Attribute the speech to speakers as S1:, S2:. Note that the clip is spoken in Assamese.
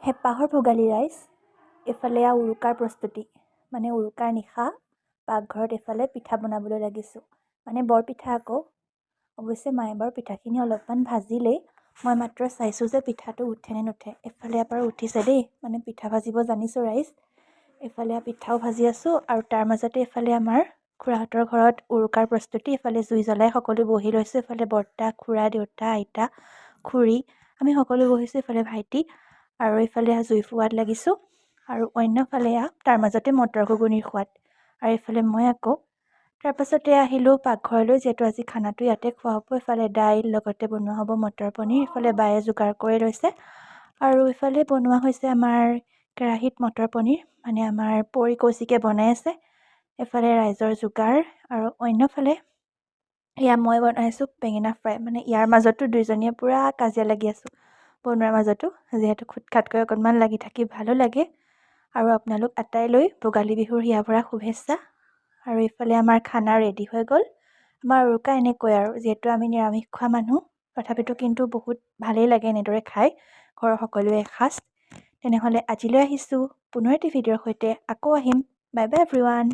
S1: হেঁপাহৰ ভোগালী ৰাইজ। এফালে উৰুকাৰ প্ৰস্তুতি, মানে উৰুকাৰ নিশা পাকঘৰত এফালে পিঠা বনাবলৈ লাগিছোঁ, মানে বৰপিঠা আকৌ। অৱশ্যে মায়ে বাৰু পিঠাখিনি অলপমান ভাজিলেই, মই মাত্ৰ চাইছোঁ যে পিঠাটো উঠে নে নুঠে। এফালে বাৰু উঠিছে দেই, মানে পিঠা ভাজিব জানিছোঁ ৰাইজ। এফালে পিঠাও ভাজি আছোঁ আৰু তাৰ মাজতে এফালে আমাৰ খুৰাহঁতৰ ঘৰত উৰুকাৰ প্ৰস্তুতি। এফালে জুই জ্বলাই সকলো বহি লৈছোঁ। এফালে বৰ্তা, খুৰা, দেউতা, আইতা, খুৰী, আমি সকলো বহিছোঁ। এফালে ভাইটি আৰু এইফালে জুই ফুৱাত লাগিছোঁ আৰু অন্যফালে তাৰ মাজতে মটৰ ঘুগুনিৰ সোৱাদ। আৰু এইফালে মই আকৌ তাৰপাছতে আহিলোঁ পাকঘৰলৈ, যিহেতু আজি খানাটো ইয়াতে খোৱা হ'ব। এইফালে দাইল লগতে বনোৱা হ'ব মটৰ পনীৰ। এইফালে বায়ে যোগাৰ কৰি লৈছে আৰু এইফালে বনোৱা হৈছে আমাৰ কেৰাহীত মটৰ পনীৰ, মানে আমাৰ পৰি কৌশিকে বনাই আছে। এফালে ৰাইজৰ যোগাৰ আৰু অন্যফালে এয়া মই বনাইছোঁ বেঙেনা ফ্ৰাই। মানে ইয়াৰ মাজতো দুইজনীয়ে পূৰা কাজিয়া লাগি আছোঁ বনোৱাৰ মাজতো, যিহেতু খুটখাটকৈ অকণমান লাগি থাকি ভালো লাগে। আৰু আপোনালোক আটাইলৈ ভোগালী বিহুৰ হিয়া ভৰা শুভেচ্ছা। আৰু এইফালে আমাৰ খানা ৰেডি হৈ গ'ল। আমাৰ উৰুকা এনেকৈ আৰু, যিহেতু আমি নিৰামিষ খোৱা মানুহ, তথাপিতো কিন্তু বহুত ভালেই লাগে এনেদৰে খাই, ঘৰৰ সকলোৱে এসাঁজ। তেনেহ'লে আজিলৈ আহিছোঁ, পুনৰ এটি ভিডিঅ'ৰ সৈতে আকৌ আহিম। Bye bye everyone.